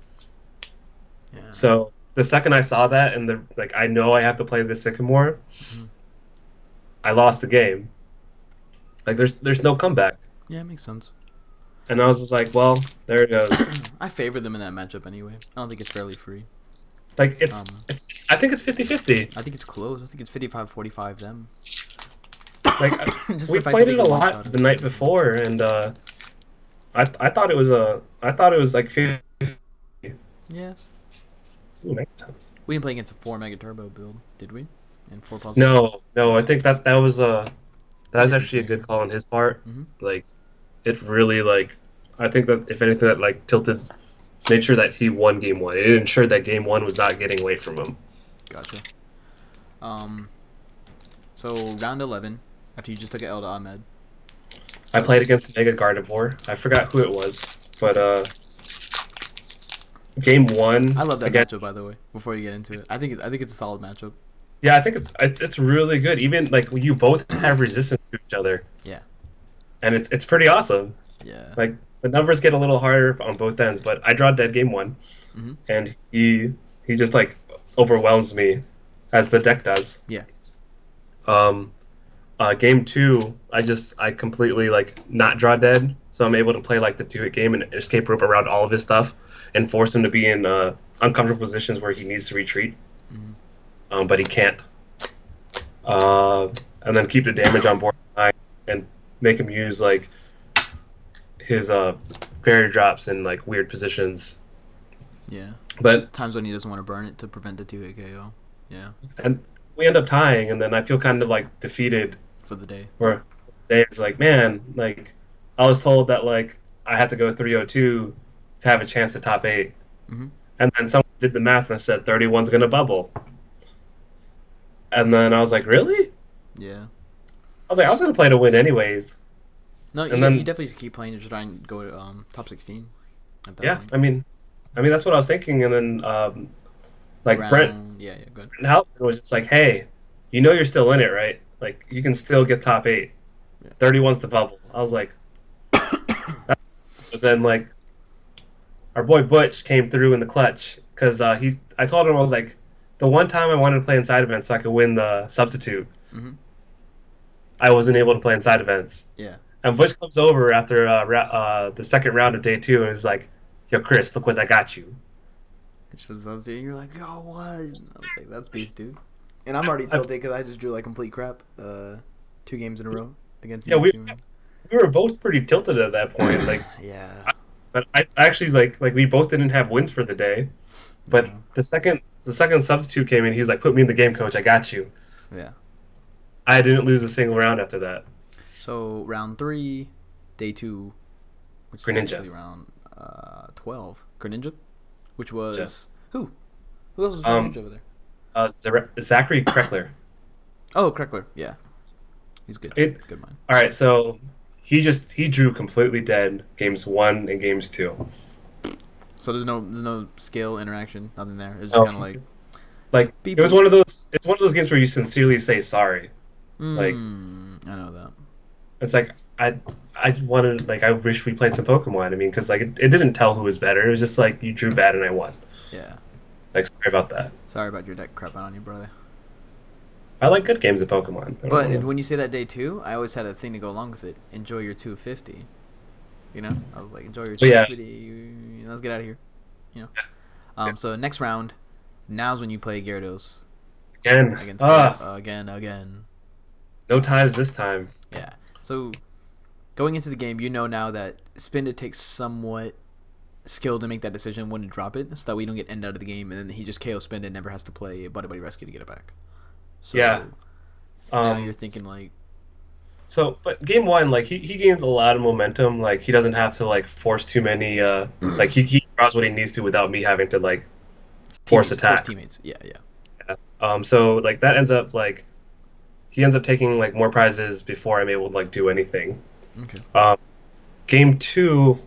Yeah. So the second I saw that, and I know I have to play the Sycamore, Mhm. I lost the game. Like there's no comeback, Yeah, it makes sense. and I was just like, well, there it goes. I favor them in that matchup anyway. I don't think it's fairly free. Like Um, it's I think it's 50-50. I think it's close. I think it's 55-45 them. Like Just we the fact played that they it a can lot one-shot the it. night before, and I thought it was like 50. Yeah. Ooh, We didn't play against a 4 Mega Turbo build, did we? And 4 puzzles. no, I think that was that was Good actually a good change. call on his part. Mhm. Like it really I think that if anything that like tilted made sure that he won game 1. It ensured that game 1 was not getting away from him. Gotcha. Um. So round 11, after you just took an L to Ahmed. I played against Mega Gardevoir. I forgot who it was, but game 1 I love that again. matchup, by the way. Before you get into it, I think it's a solid matchup. Yeah, I think it's really good. Even like you both have resistance to each other. Yeah. And it's pretty awesome. Yeah. Like the numbers get a little harder on both ends, but I draw dead game 1, Mhm. and he just like overwhelms me, as the deck does. Yeah. Game 2, I completely like not draw dead, so I'm able to play like the 2-hit game and escape rope around all of his stuff, and force him to be in uncomfortable positions where he needs to retreat, but he can't. And then keep the damage on board and make him use like his fairy drops in like weird positions. Yeah. But Times when he doesn't want to burn it to prevent the 2-hit KO. Yeah. and we end up tying, and then I feel kind of like defeated. For the day. Where it's like, man, like I was told that like I had to go 302 to have a chance to top 8, Mhm. and then someone did the math and said 31's gonna bubble, and then I was like, really? Yeah. I was gonna play to win anyways. No, And then you definitely should keep playing to try and go to top 16. At that yeah, point. I mean that's what I was thinking, and then like Brent Yeah, good. Halpern was just like, hey, you know you're still in it, right? Like you can still get top 8. Yeah. 31's the bubble. I was like, but then like our boy Butch came through in the clutch because I told him I was like, the one time I wanted to play inside events so I could win the substitute, Mhm. I wasn't able to play inside events. Yeah. And Butch comes over after the second round of day 2 and is like, yo, Chris, look what I got you. It's just I was there, you're like, yo, what? I was like, that's beast, dude. And I'm already tilted because I just drew like complete crap. 2 games in a row against Yeah, you. we were both pretty tilted at that point. Like, Yeah. but I actually like we both didn't have wins for the day. But Yeah. the second substitute came in, he was like, put me in the game, coach. I got you. Yeah. I didn't lose a single round after that. So round 3, day 2, which is Greninja. technically round 12. Greninja, which was Just- who? Who else was Greninja over there? Zachary Kreckler. Oh, Kreckler. Yeah, he's good. It- Good mind. All right, so he drew completely dead games 1 and games 2. So there's no skill interaction, nothing there. It's just No, kind of like like beep it was boop. one of those. It's one of those games where you sincerely say sorry. Like I know that. it's like I wanted like I wish we played some Pokemon. I mean, because like it didn't tell who was better. It was just like you drew bad and I won. Yeah. Like sorry about that. Sorry about your deck crapping on you, brother. I like good games of Pokemon. I don't But know. when you say that day two, I always had a thing to go along with it. Enjoy your 250. You know, I was like, enjoy your So yeah, 250. Let's get out of here. You know. So next round, now's when you play Gyarados again, against me again. no ties this time. Yeah. So going into the game, you know now that Spinda takes somewhat skill to make that decision when to drop it, so that we don't get end out of the game, and then he just KOs Spinda and never has to play Buddy Buddy Rescue to get it back. So Yeah. now you're thinking like, So, but game 1, like he gains a lot of momentum. Like he doesn't have to like force too many. Like he draws what he needs to without me having to like force attacks. teammates. Yeah, yeah. Yeah. So like that ends up like he ends up taking like more prizes before I'm able to like do anything. Okay. Game 2,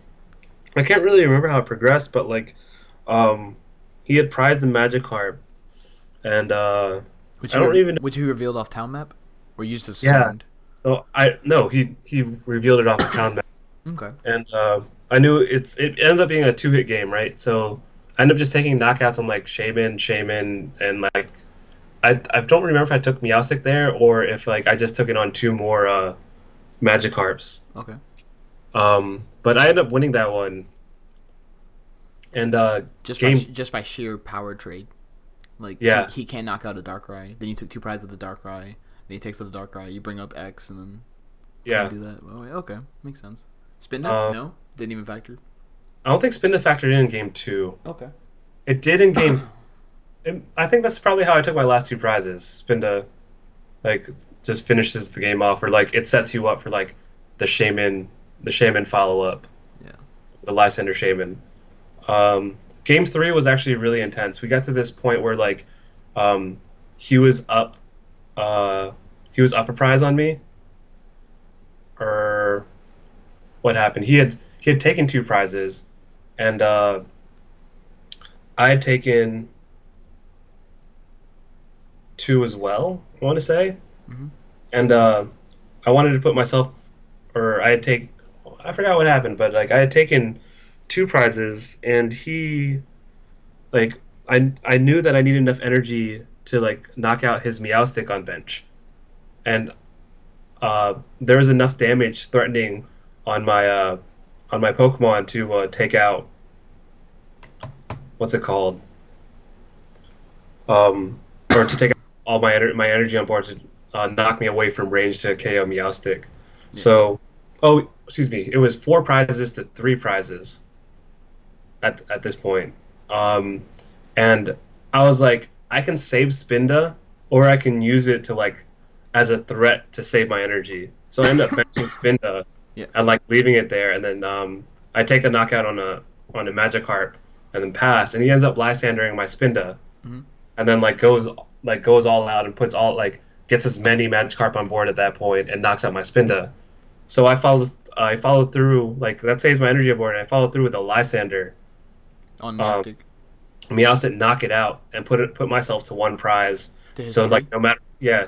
I can't really remember how it progressed, but like he had prized the Magikarp, and Which I don't even know. which he revealed off town map, or you just Yeah. assumed? So I no he revealed it off the town map. Okay. And I knew it ends up being a 2-hit game, right? So I end up just taking knockouts on like Shaman, and like I don't remember if I took Meowstic there or if like I just took it on 2 more Magikarps. Okay. But I ended up winning that one. And Just by sheer power trade, like yeah, he can't knock out a Darkrai. Then you took 2 prizes of the Darkrai. Then he takes out the Darkrai. You bring up X, and then yeah. do that. Oh, wait, okay, makes sense. Spinda? Um, No, didn't even factor. I don't think Spinda factored in game 2. Okay. It did in game. I think that's probably how I took my last 2 prizes. Spinda, like, just finishes the game off, or like it sets you up for like the Shaman follow up, Yeah. the Lysander Shaman. Game 3 was actually really intense. We got to this point where like he was up, he was up a prize on me, or what happened? He had taken 2 prizes, and I had taken 2 as well. I want to say, Mm-hmm. and I wanted to put myself, or I forgot what happened, but like I had taken 2 prizes, and he, like, I knew that I needed enough energy to like knock out his Meowstic on bench, and there was enough damage threatening on my Pokemon to take out, what's it called, or to take out all my energy on board to knock me away from range to KO Meowstic. Yeah. So, oh, excuse me, it was 4 prizes to 3 prizes at this point. And I was like, I can save Spinda, or I can use it to like as a threat to save my energy. So I end up benching Spinda Yeah. and like leaving it there, and then I take a knockout on a Magikarp and then pass, and he ends up Lysandering my Spinda, Mm-hmm. and then goes all out and puts all like gets as many Magikarp on board at that point and knocks out my Spinda. So I followed through, like that saves my energy aboard, and I followed through with a Lysander. On Um, Meowstic. Meowstic knock it out and put myself to 1 prize. To his So 3? like no matter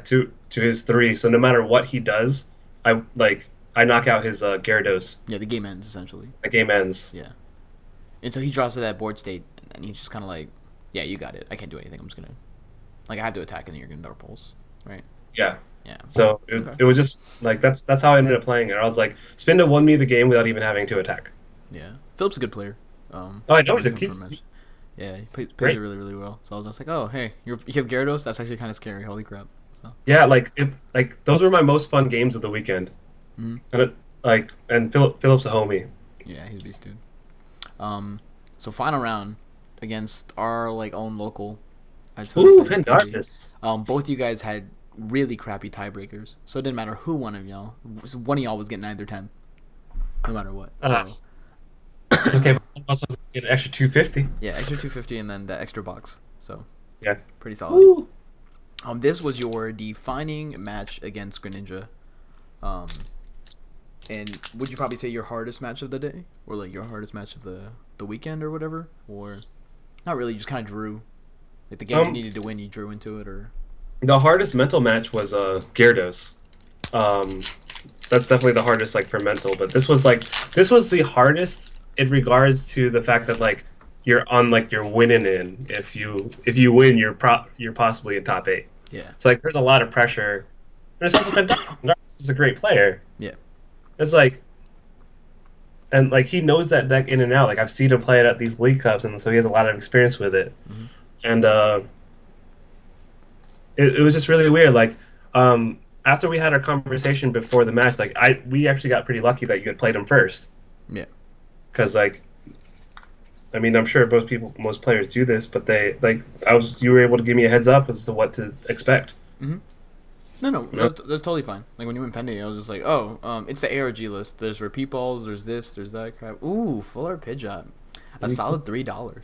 to his 3. So no matter what he does, I knock out his Gyarados. Yeah, the game ends essentially. The game ends. Yeah. And so he draws to that board state, and he's just kind of like, yeah, you got it. I can't do anything. I'm just gonna, like, I have to attack, and then you're gonna Dark Pulse, right? Yeah. Yeah. So Okay. it was just like that's how I ended up playing it. I was like, Spinda won me the game without even having to attack. Yeah. Philip's a good player. Oh, I know he's a Yeah, he plays great. it really, really well. So I was just like, oh, hey, you have Gyarados? That's actually kind of scary. Holy crap. So. Yeah, like those were my most fun games of the weekend. Mm-hmm. And Philip's a homie. Yeah, he's a beast, dude. So final round against our like own local. Ooh, Pendarvis. Both you guys had really crappy tiebreakers, so it didn't matter who one of y'all. One of y'all was getting 9th or 10th, no matter what. So, It's okay, but I also get an extra 250. yeah, extra 250 and then the extra box. So Yeah. pretty solid. Woo. This was your defining match against Greninja. And would you probably say your hardest match of the day, or like your hardest match of the weekend, or whatever, or not really? You just kind of drew, like the games you needed to win, you drew into it, or The hardest mental match was Gyarados. That's definitely the hardest like for mental. But this was the hardest in regards to the fact that like you're on like you're winning in. If you win, you're possibly in top 8. yeah, So like there's a lot of pressure. And it's also been Darkrai is a great player. yeah, It's like, and like he knows that deck in and out. Like I've seen him play it at these League Cups, and so he has a lot of experience with it. Mm-hmm. And it was just really weird. Like after we had our conversation before the match, like we actually got pretty lucky that you had played him first. yeah. Because like, I mean, I'm sure most players do this, but you were able to give me a heads up as to what to expect. Mm-hmm. No, that's totally fine. Like when you went pending, I was just like, oh, it's the ARG list. There's repeat balls. There's this. There's that crap. Ooh, full art Pidgeot. A solid $3.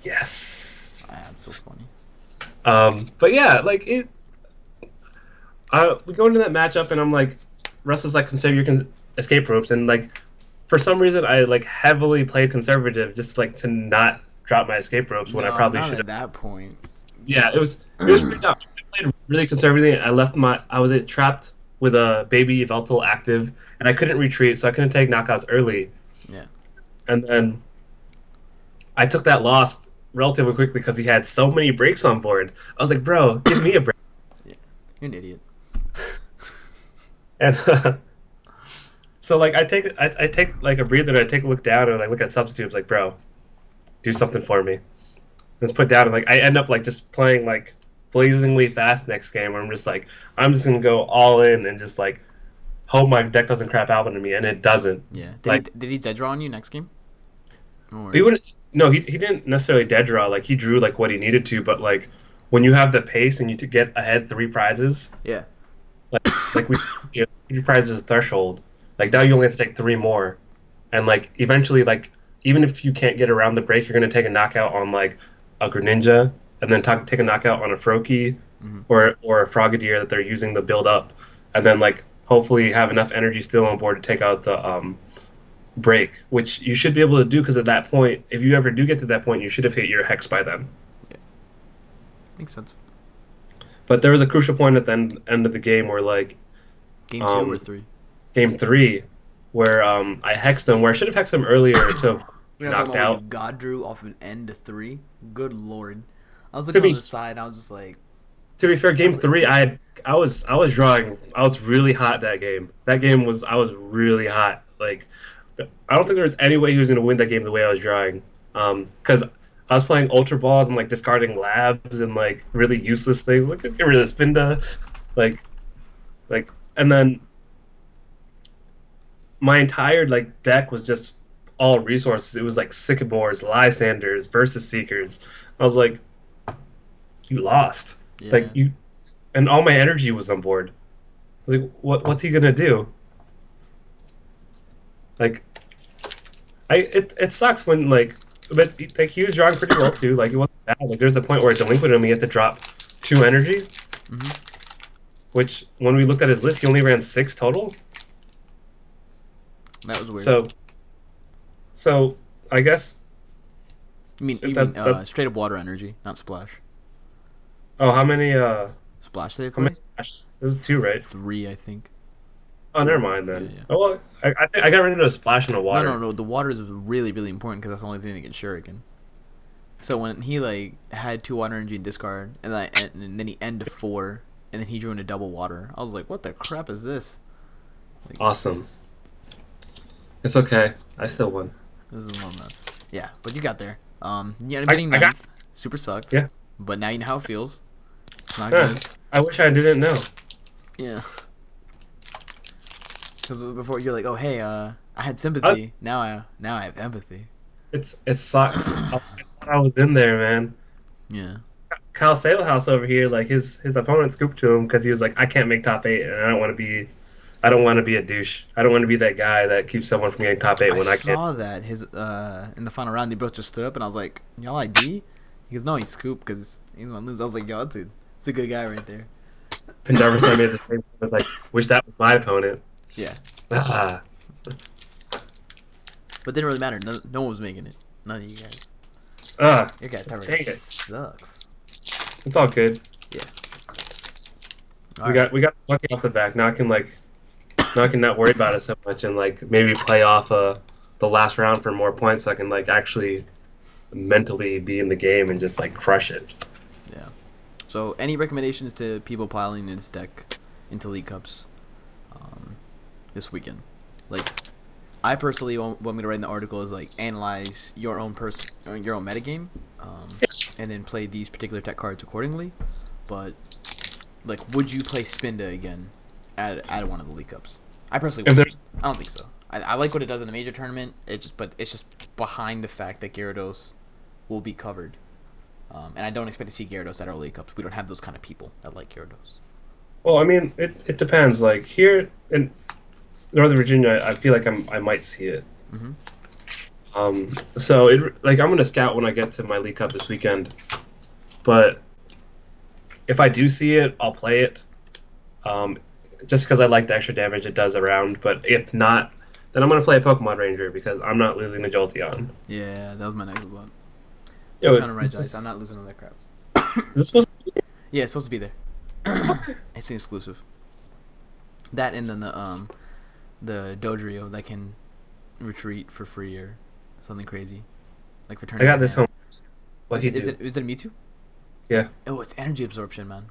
Yes. Ah, that's so funny. But yeah, like it. We go into that matchup, and I'm like, Russ is like, consider your escape ropes, and like, for some reason, I like heavily played conservative just like to not drop my escape ropes when I probably should. At that point. Yeah, it was pretty dumb. I played really conservatively. I was trapped with a baby Veltal active, and I couldn't retreat, so I couldn't take knockouts early. Yeah. And then I took that loss relatively quickly because he had so many breaks on board. I was like, bro, give me a break. Yeah, you're an idiot. And so like I take like a breather, and I take a look down, and I look at substitutes like, bro, do something for me. Let's put down, and like I end up like just playing like blazingly fast next game, where I'm just gonna go all in and just like hope my deck doesn't crap out on me, and it doesn't. Yeah. Did he dead draw on you next game? Or... He wouldn't. No, he didn't necessarily dead draw. Like he drew like what he needed to, but like when you have the pace and you to get ahead 3 prizes. Yeah. Like we 3 prizes is threshold. Like now you only have to take 3 more, and like eventually like even if you can't get around the break, you're gonna take a knockout on like a Greninja, and then take a knockout on a Froakie, or a Frogadier that they're using to build up, and then like hopefully have enough energy still on board to take out the break, which you should be able to do, because at that point, if you ever do get to that point, you should have hit your Hex by then. Yeah. Makes sense. But there was a crucial point at the end of the game where like Game 2 or 3? Game 3, where I hexed him, where I should have hexed him earlier to have knocked out. God drew off an end 3. Good lord! I was looking on the side. I was just like. To be fair, Game 3, I was drawing. I was really hot that game. I was really hot. Like, I don't think there was any way he was going to win that game the way I was drawing. Because I was playing Ultra Balls and like discarding labs and like really useless things. Like get rid of the Spinda, like, and then my entire like deck was just all resources. It was like Sycamores, Lysanders, Versus Seekers. I was like, you lost. Yeah. Like you, and all my energy was on board. I was like, what's he gonna do? Like, it sucks when like, but like he was drawing pretty well too. Like it wasn't bad. Like there's a point where it delinquent him, he had to drop 2 energy. Which when we looked at his list, he only ran 6 total. That was weird. So I guess. You mean straight up water energy, not splash. Oh, how many splash they play? This is 2, right? 3, I think. Oh, never mind then. Yeah. Oh, well, I think I got rid of a splash in the water. No. The water is really, really important because that's the only thing that can shuriken. So when he like had 2 water energy in discard, and then he ended 4, and then he drew into double water, I was like, what the crap is this? Like, awesome. It's okay. I still won. This is a little nuts. Yeah, but you got there. You ended up getting 9th. Super sucked. Yeah. But now you know how it feels. It's not good. I wish I didn't know. Yeah. Because before you're like, oh hey, I had sympathy. Now I have empathy. It sucks. I was in there, man. Yeah. Kyle Sablehouse over here, like his opponent scooped to him because he was like, I can't make top 8, and I don't want to be a douche. I don't want to be that guy that keeps someone from getting top 8 when I can't. I saw that in the final round they both just stood up, and I was like, y'all ID? He goes, no, he scooped because he's gonna lose. I was like, yo, it's a good guy right there. Pendarvis made the same. I was like, wish that was my opponent. Yeah. Ah, But it didn't really matter. No one was making it. None of you guys. ah, Your guys' server dang it. sucks. It's all good. Yeah. We got the monkey off the back. Now I can not worry about it so much and like maybe play off the last round for more points so I can like actually mentally be in the game and just like crush it. Yeah. So, any recommendations to people piling in this deck into League Cups this weekend? Like, I personally want me to write in the article is like analyze your own your own metagame, and then play these particular tech cards accordingly. But like, would you play Spinda again at one of the League Cups? I personally wouldn't. I don't think so. I like what it does in the major tournament. It's just behind the fact that Gyarados will be covered, and I don't expect to see Gyarados at our League Cups. We don't have those kind of people that like Gyarados. Well, I mean, it depends. Like here in Northern Virginia, I feel like I might see it. So I'm gonna scout when I get to my League Cup this weekend, but if I do see it, I'll play it. Just because I like the extra damage it does around. But if not, then I'm gonna play a Pokemon Ranger because I'm not losing to Jolteon. Yeah, that was my next one. Yo, Trying to write dice. I'm not losing all that crap. Is this supposed to be? Yeah, it's supposed to be there. It's an exclusive. That and then the Dodrio that can retreat for free or something crazy, like return. I got this home. What Is it a Mewtwo? Yeah. Oh, it's energy absorption, man.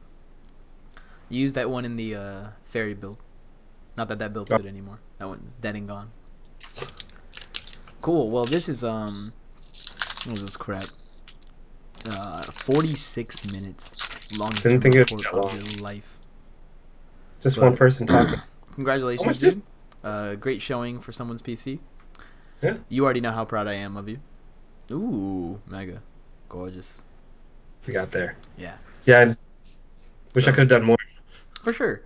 You use that one in the fairy build. Not that build good anymore. That one's dead and gone. Cool. Well, this is what is this crap? 46 minutes. Longest Didn't think it was report that of long. your life. Just But- one person talking. Congratulations, dude. Great showing for someone's PC. Yeah. You already know how proud I am of you. Ooh, mega. Gorgeous. We got there. Yeah. Yeah. I wish I could have done more. For sure.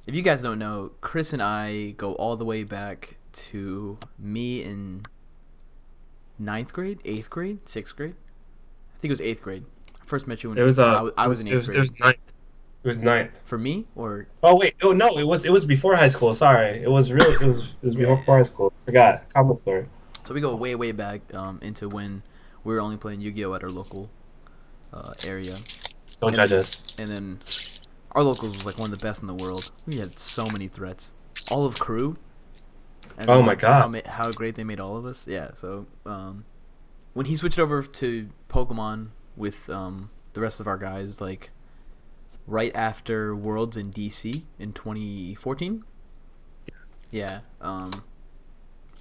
If you guys don't know, Chris and I go all the way back to me in 9th grade, 8th grade, 6th grade. I think it was 8th grade. I first met you when It was I was in 8th grade. It was ninth. It was ninth. For me or Oh wait. Oh no. It was before high school. Sorry. It was before high school. Forgot. Comic story. so we go way back into when we were only playing Yu-Gi-Oh at our local area. Don't judge us. And then our locals was like one of the best in the world. We had so many threats. All of crew. And Oh then, my like, God. How great they made all of us. Yeah. So when he switched over to Pokemon with the rest of our guys, like right after Worlds in DC in 2014. Yeah.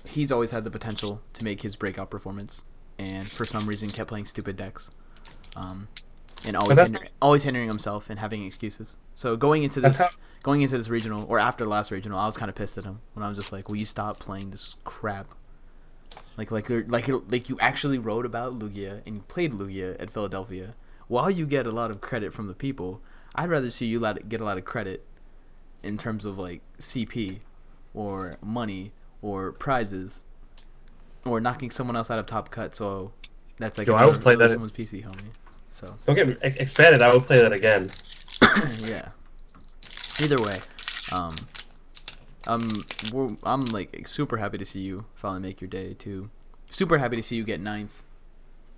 He's always had the potential to make his breakout performance, and for some reason kept playing stupid decks. And always hindering himself and having excuses. So going into this regional or after the last regional, I was kind of pissed at him when I was just like, "Will you stop playing this crap?" Like you actually wrote about Lugia and you played Lugia at Philadelphia. While you get a lot of credit from the people, I'd rather see you get a lot of credit in terms of like CP or money or prizes or knocking someone else out of top cut. So that's like I would play that someone's PC, homie. So don't get me expanded. I would play that again. yeah. Either way, I'm like super happy to see you finally make your day too. Super happy to see you get 9th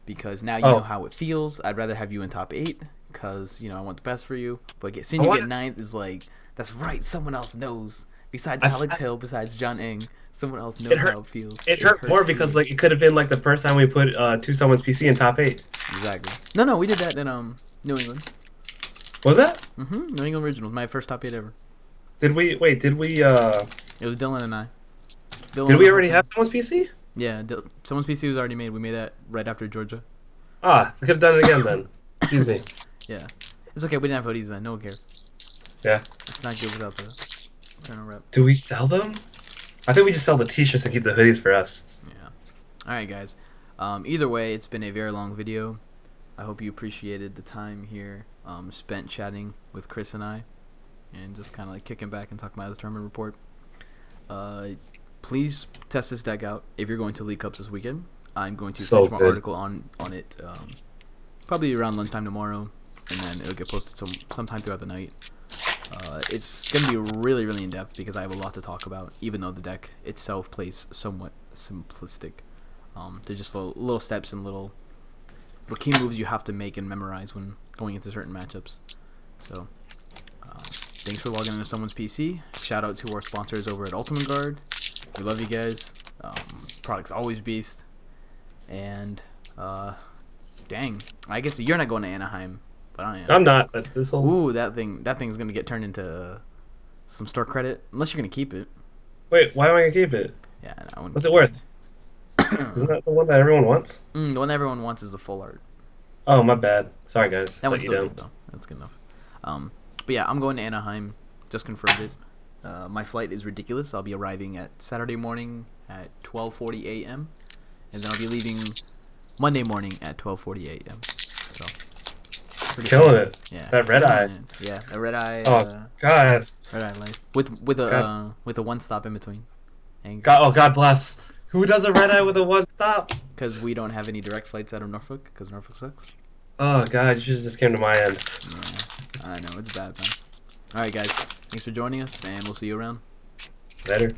because now you know how it feels. I'd rather have you in top 8 because I want the best for you. But seeing you get 9th is like that's right. Someone else knows besides Alex Hill, besides John Eng. Someone else knows how it feels. It hurt more because like it could have been like the first time we put to someone's PC in top 8. Exactly. No, we did that in New England. Was that? New England Originals, my first top 8 ever. Did we? It was Dylan and I. Did we already have someone's PC? Yeah, someone's PC was already made. We made that right after Georgia. Ah, we could have done it again then. Excuse me. Yeah, it's okay. We didn't have hoodies then. No one cares. Yeah. It's not good without the eternal rep. Do we sell them? I think we just sell the t-shirts and keep the hoodies for us. Yeah. All right, guys. Either way, it's been a very long video. I hope you appreciated the time here spent chatting with Chris and I, and just kind of like kicking back and talking about his tournament report. Please test this deck out if you're going to League Cups this weekend. I'm going to finish my article on it probably around lunchtime tomorrow, and then it'll get posted sometime throughout the night. It's gonna be really, really in depth because I have a lot to talk about. Even though the deck itself plays somewhat simplistic, there's just little steps and little key moves you have to make and memorize when going into certain matchups. So, thanks for logging into someone's PC. Shout out to our sponsors over at Ultimate Guard. We love you guys. Product's always beast. And dang, I guess you're not going to Anaheim. But I am. I'm not. But this whole... Ooh, that thing's gonna get turned into some store credit. Unless you're gonna keep it. Wait, why am I gonna keep it? Yeah, no, I wouldn't. What's it worth? Isn't that the one that everyone wants? The one that everyone wants is the full art. Oh, my bad. Sorry, guys. That one's still good though. That's good enough. But yeah, I'm going to Anaheim. Just confirmed it. My flight is ridiculous. I'll be arriving at Saturday morning at 12:40 a.m. and then I'll be leaving Monday morning at 12:40 a.m. So. Killing it. Yeah. That red eye. Yeah, a red eye. Oh God. Red eye life with a one stop in between. God bless. Who does a red eye with a one stop? Because we don't have any direct flights out of Norfolk. Because Norfolk sucks. Oh God, you should have just came to my end. Yeah, I know it's bad, man. All right, guys. Thanks for joining us, and we'll see you around. Later.